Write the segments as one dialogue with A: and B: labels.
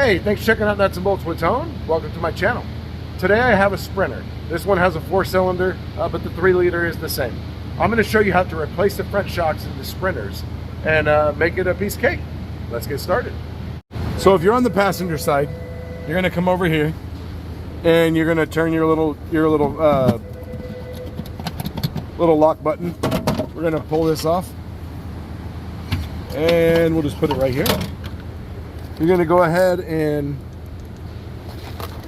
A: Hey, thanks for checking out Nuts and Bolts with Tone. Welcome to my channel. Today I have a Sprinter. This one has a 4-cylinder, but the 3-liter is the same. I'm going to show you how to replace the front shocks in the Sprinters and make it a piece of cake. Let's get started. So if you're on the passenger side, you're going to come over here and you're going to turn your little lock button. We're going to pull this off and we'll just put it right here. You're going to go ahead and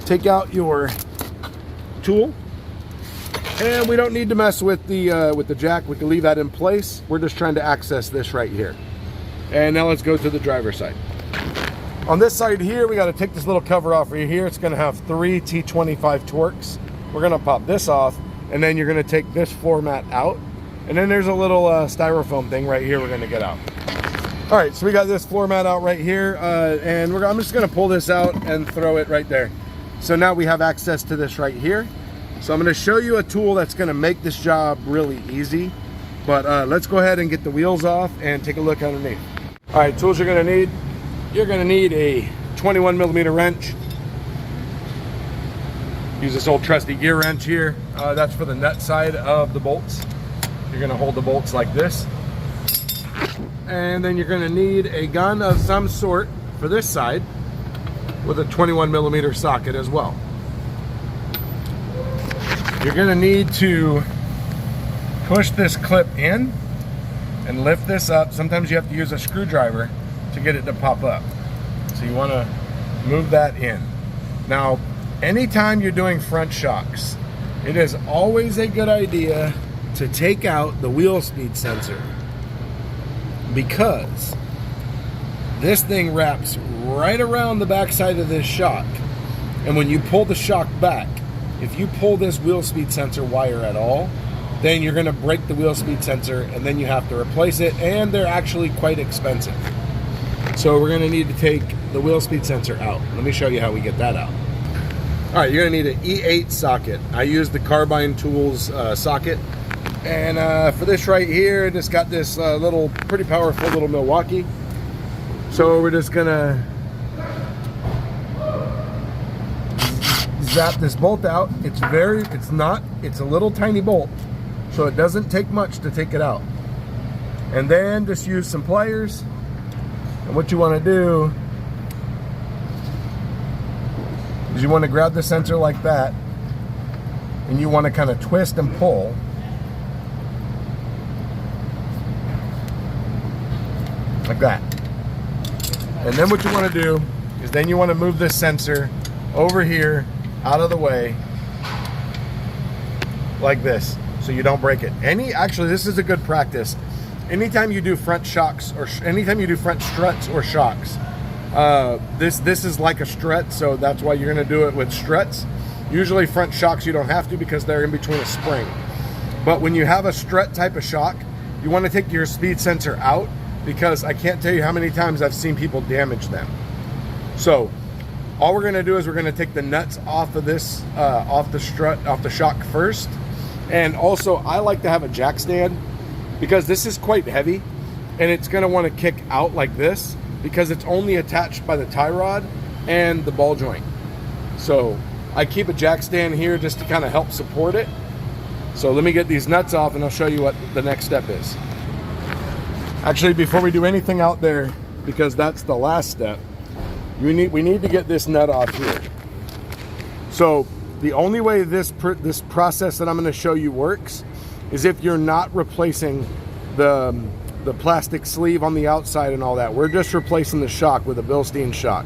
A: take out your tool, and we don't need to mess with the jack. We can leave that in place. We're just trying to access this right here. And now let's go to the driver's side. On this side here, we got to take this little cover off right here. It's going to have 3 T25 Torx. We're going to pop this off, and then you're going to take this floor mat out, and then there's a little styrofoam thing right here we're going to get out. All right, so we got this floor mat out right here, and I'm just gonna pull this out and throw it right there. So now we have access to this right here. So I'm gonna show you a tool that's gonna make this job really easy, but let's go ahead and get the wheels off and take a look underneath. All right, tools you're gonna need a 21mm wrench. Use this old trusty gear wrench here. That's for the nut side of the bolts. You're gonna hold the bolts like this. And then you're going to need a gun of some sort for this side with a 21mm socket as well. You're going to need to push this clip in and lift this up. Sometimes you have to use a screwdriver to get it to pop up. So you want to move that in. Now, anytime you're doing front shocks, it is always a good idea to take out the wheel speed sensor, because this thing wraps right around the back side of this shock, and when you pull the shock back, if you pull this wheel speed sensor wire at all, then you're going to break the wheel speed sensor, and then you have to replace it, and they're actually quite expensive. So we're going to need to take the wheel speed sensor out. Let me show you how we get that out. All right, you're going to need an E8 socket. I use the Carbine Tools socket. And for this right here, it's got this pretty powerful little Milwaukee. So we're just gonna zap this bolt out. It's a little tiny bolt, so it doesn't take much to take it out. And then just use some pliers. And what you want to do is you want to grab the sensor like that, and you want to kind of twist and pull. Like that. And then what you want to do is then you want to move this sensor over here out of the way like this, so you don't break it. Actually, this is a good practice. Anytime you do front shocks, or anytime you do front struts or shocks, this is like a strut, so that's why you're going to do it with struts. Usually front shocks you don't have to, because they're in between a spring. But when you have a strut type of shock, you want to take your speed sensor out, because I can't tell you how many times I've seen people damage them. So all we're going to do is we're going to take the nuts off of this, off the shock first. And also I like to have a jack stand, because this is quite heavy and it's going to want to kick out like this, because it's only attached by the tie rod and the ball joint. So I keep a jack stand here just to kind of help support it. So let me get these nuts off and I'll show you what the next step is. Actually, before we do anything out there, because that's the last step, we need to get this nut off here. So the only way this process that I'm going to show you works is if you're not replacing the plastic sleeve on the outside and all that. We're just replacing the shock with a Bilstein shock.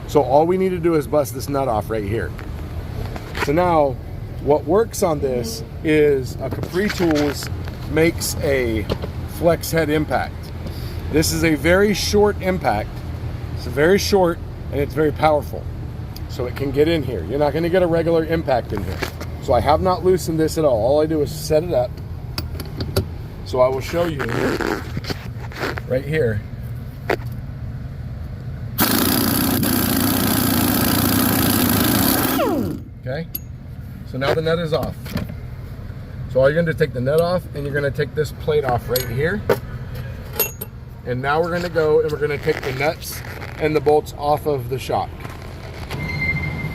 A: So all we need to do is bust this nut off right here. So now what works on this is a Capri Tools makes a flex head impact. This is a very short impact. It's very short and it's very powerful, so it can get in here. You're not going to get a regular impact in here. So I have not loosened this at all. All I do is set it up. So I will show you right here. Okay, so now the nut is off. So all you're going to take the nut off, and you're going to take this plate off right here. And now we're going to go and we're going to take the nuts and the bolts off of the shock.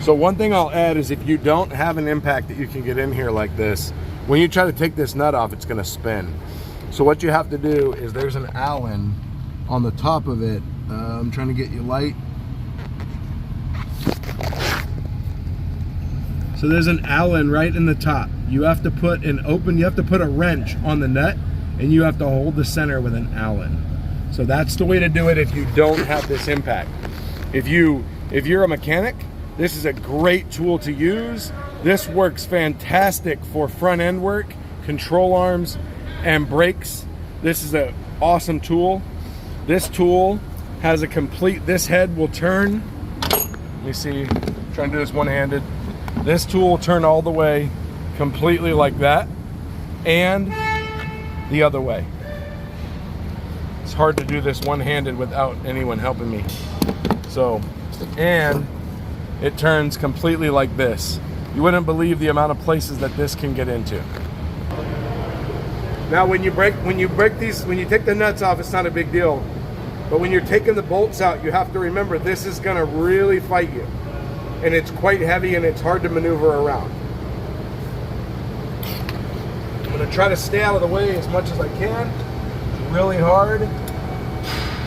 A: So one thing I'll add is if you don't have an impact that you can get in here like this, when you try to take this nut off, it's gonna spin. So what you have to do is there's an Allen on the top of it. I'm trying to get you light. So there's an Allen right in the top. You have to put you have to put a wrench on the nut, and you have to hold the center with an Allen. So that's the way to do it if you don't have this impact. If you're a mechanic, this is a great tool to use. This works fantastic for front end work, control arms, and brakes. This is an awesome tool. This tool has a complete, this head will turn. Let me see, I'm trying to do this one-handed. This tool will turn all the way completely like that and the other way. It's hard to do this one-handed without anyone helping me. So, and it turns completely like this. You wouldn't believe the amount of places that this can get into. Now when you take the nuts off, it's not a big deal. But when you're taking the bolts out, you have to remember this is gonna really fight you. And it's quite heavy and it's hard to maneuver around. I'm gonna try to stay out of the way as much as I can. It's really hard.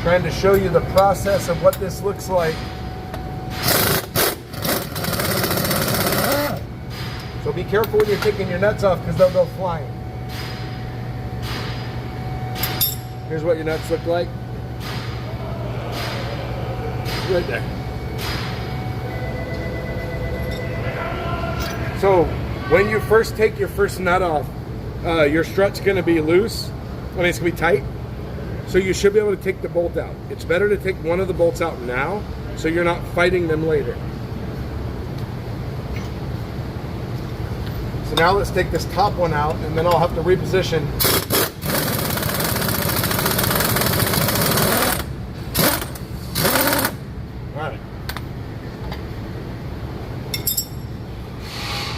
A: Trying to show you the process of what this looks like. So be careful when you're taking your nuts off because they'll go flying. Here's what your nuts look like. Right there. So when you first take your first nut off, your strut's gonna be loose. I mean, it's gonna be tight. So you should be able to take the bolt out. It's better to take one of the bolts out now so you're not fighting them later. So now let's take this top one out and then I'll have to reposition.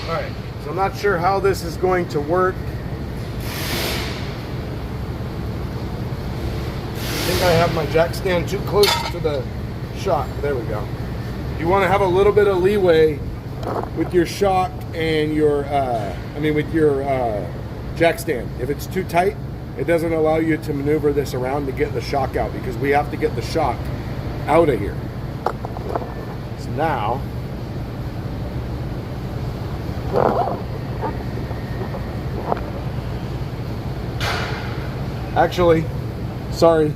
A: All right, so I'm not sure how this is going to work. I think I have my jack stand too close to the shock. There we go. You want to have a little bit of leeway with your shock and your, with your jack stand. If it's too tight, it doesn't allow you to maneuver this around to get the shock out because we have to get the shock out of here. So now, actually, sorry,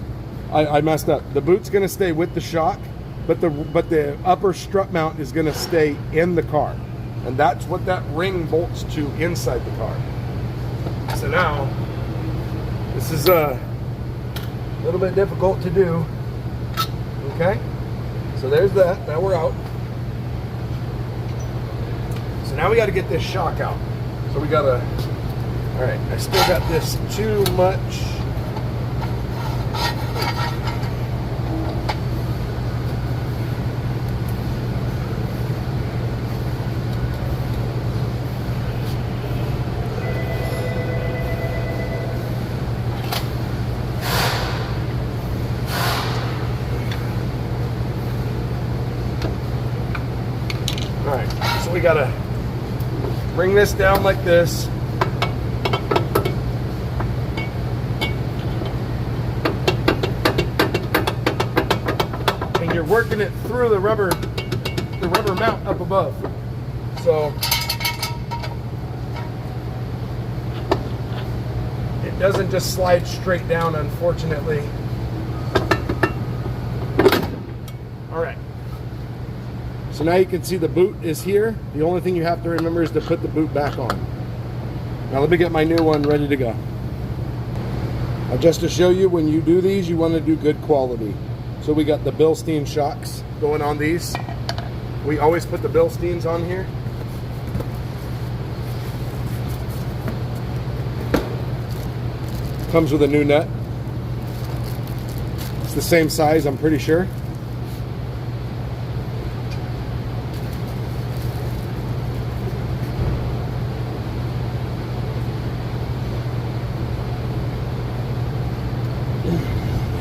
A: I messed up. The boot's gonna stay with the shock, but the upper strut mount is gonna stay in the car. And that's what that ring bolts to inside the car. So now, this is a little bit difficult to do. Okay, so there's that, now we're out. So now we gotta get this shock out. So we gotta, all right, I still got this too much. All right, so we gotta bring this down like this. And you're working it through the rubber mount up above. So it doesn't just slide straight down, unfortunately. All right. So now you can see the boot is here. The only thing you have to remember is to put the boot back on. Now let me get my new one ready to go. Now just to show you, when you do these, you want to do good quality. So we got the Bilstein shocks going on these. We always put the Bilsteins on here. Comes with a new nut. It's the same size, I'm pretty sure.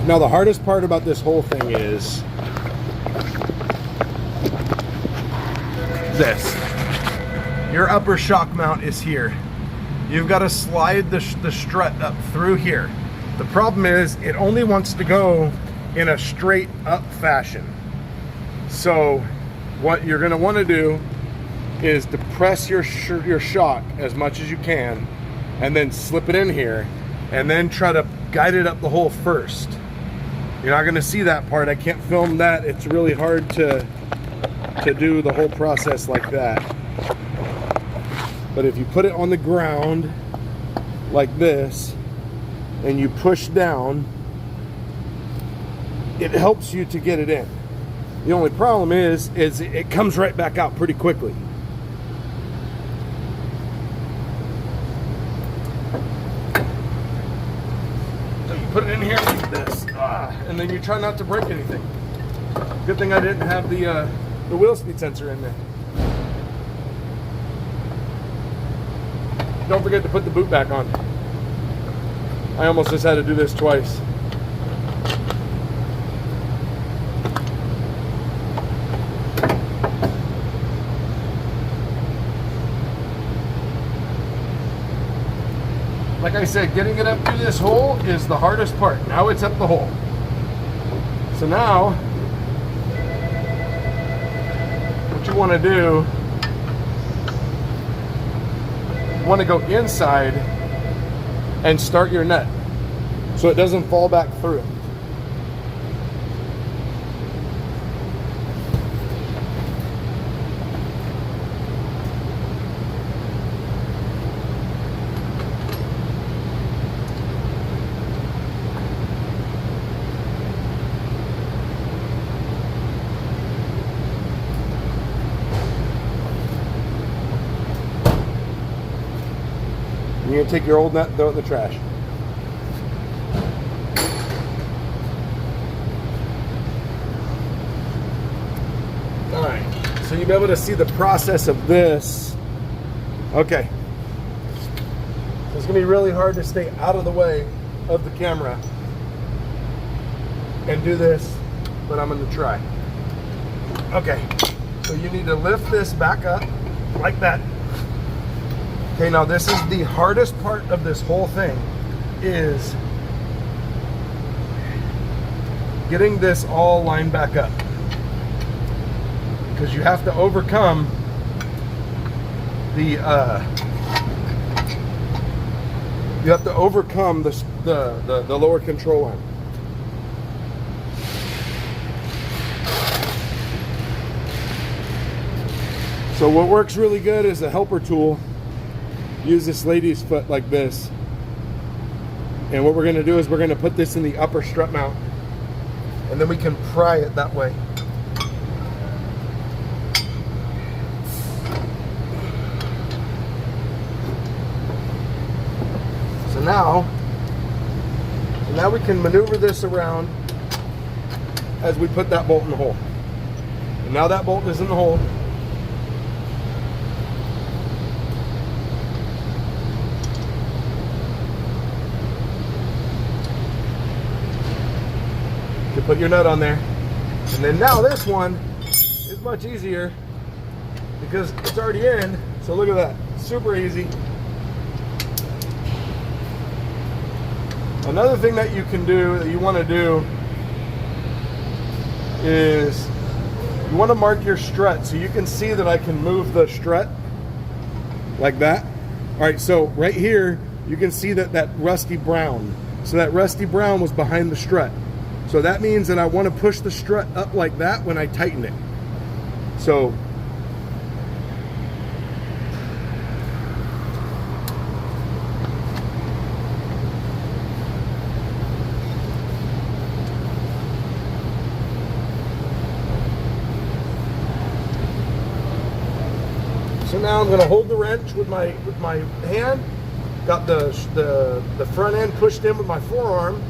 A: Now the hardest part about this whole thing is this. Your upper shock mount is here. You've got to slide the strut up through here. The problem is it only wants to go in a straight up fashion. So what you're going to want to do is depress your shock as much as you can, and then slip it in here, and then try to guide it up the hole first. You're not going to see that part. I can't film that. It's really hard to do the whole process like that. But if you put it on the ground like this and you push down, it helps you to get it in. The only problem is it comes right back out pretty quickly. So you put it in here like this, and then you try not to break anything. Good thing I didn't have the wheel speed sensor in there. Don't forget to put the boot back on. I almost just had to do this twice. Like I said, getting it up through this hole is the hardest part. Now it's up the hole. So now, what you want to do, you want to go inside and start your nut so it doesn't fall back through. You're going to take your old nut and throw it in the trash. Alright, so you'll be able to see the process of this. Okay. So it's going to be really hard to stay out of the way of the camera and do this, but I'm going to try. Okay, so you need to lift this back up like that. Okay, now this is the hardest part of this whole thing, is getting this all lined back up. Because you have to overcome the the lower control line. So what works really good is a helper tool. Use this lady's foot like this, and what we're going to do is we're going to put this in the upper strut mount, and then we can pry it that way. So now we can maneuver this around as we put that bolt in the hole. And now that bolt is in the hole. You put your nut on there, and then now this one is much easier because it's already in. So look at that, super easy. Another thing that you can do, that you want to do, is you want to mark your strut so you can see that I can move the strut like that. All right, so right here you can see that rusty brown. So that rusty brown was behind the strut. So that means that I want to push the strut up like that when I tighten it. So now I'm going to hold the wrench with my hand. Got the front end pushed in with my forearm.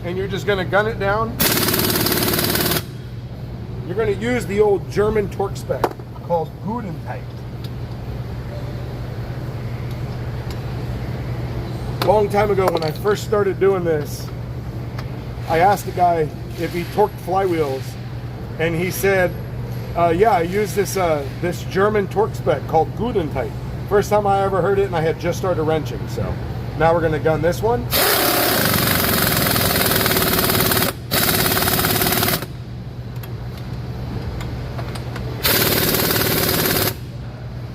A: And you're just going to gun it down. You're going to use the old German torque spec called Gudentight. A long time ago when I first started doing this, I asked a guy if he torqued flywheels and he said, yeah, I use this this German torque spec called Gudentight. First time I ever heard it, and I had just started wrenching. So now we're gonna gun this one.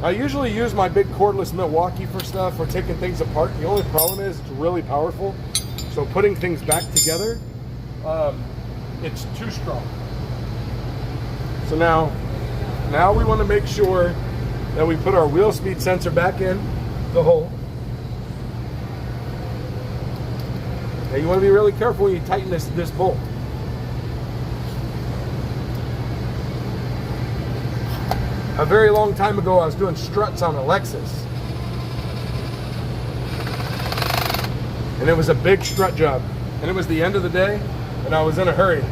A: I usually use my big cordless Milwaukee for stuff, for taking things apart. The only problem is it's really powerful. So putting things back together, it's too strong. So now we want to make sure that we put our wheel speed sensor back in the hole. Now you want to be really careful when you tighten this bolt. A very long time ago, I was doing struts on a Lexus. And it was a big strut job. And it was the end of the day, and I was in a hurry.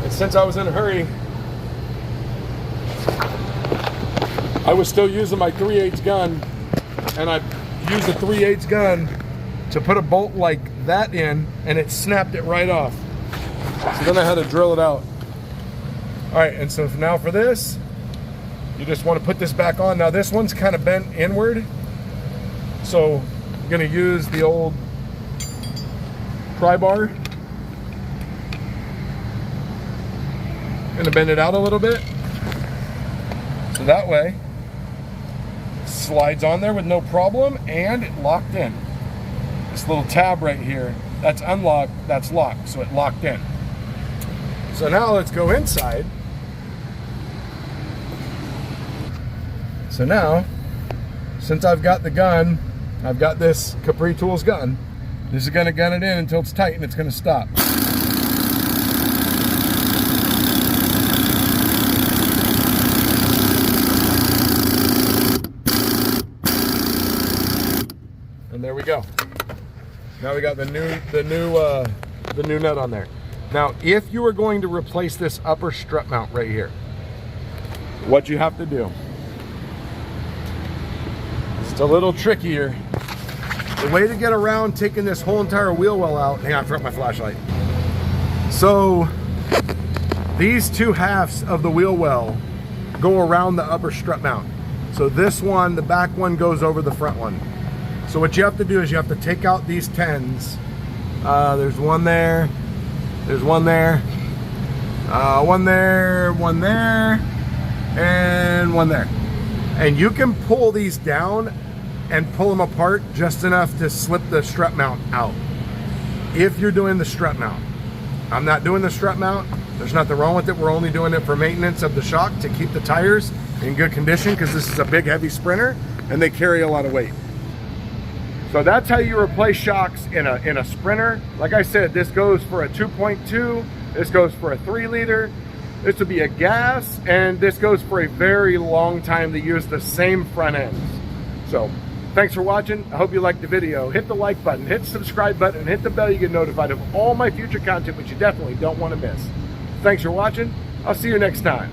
A: And since I was in a hurry, I was still using my 3/8 gun, and I used a 3/8 gun to put a bolt like that in, and it snapped it right off. So then I had to drill it out. All right, and so now for this, you just want to put this back on. Now this one's kind of bent inward, so I'm going to use the old pry bar. I'm going to bend it out a little bit, so that way it slides on there with no problem, and it locked in. This little tab right here, that's unlocked, that's locked, so it locked in. So now let's go inside. So now, since I've got the gun, I've got this Capri Tools gun, this is gonna gun it in until it's tight and it's gonna stop. And there we go. Now we got the new nut on there. Now, if you are going to replace this upper strut mount right here, what you have to do, it's a little trickier. The way to get around taking this whole entire wheel well out, hang on, I forgot my flashlight. So these two halves of the wheel well go around the upper strut mount. So this one, the back one, goes over the front one. So what you have to do is you have to take out these 10s. There's one there, there's one there, one there, one there, and one there. And you can pull these down and pull them apart just enough to slip the strut mount out. If you're doing the strut mount. I'm not doing the strut mount. There's nothing wrong with it. We're only doing it for maintenance of the shock to keep the tires in good condition, because this is a big heavy Sprinter and they carry a lot of weight. So that's how you replace shocks in a Sprinter. Like I said, this goes for a 2.2, this goes for a 3-liter, this would be a gas, and this goes for a very long time to use the same front ends. So thanks for watching. I hope you liked the video. Hit the like button, hit the subscribe button, and hit the bell. You get notified of all my future content, which you definitely don't want to miss. Thanks for watching. I'll see you next time.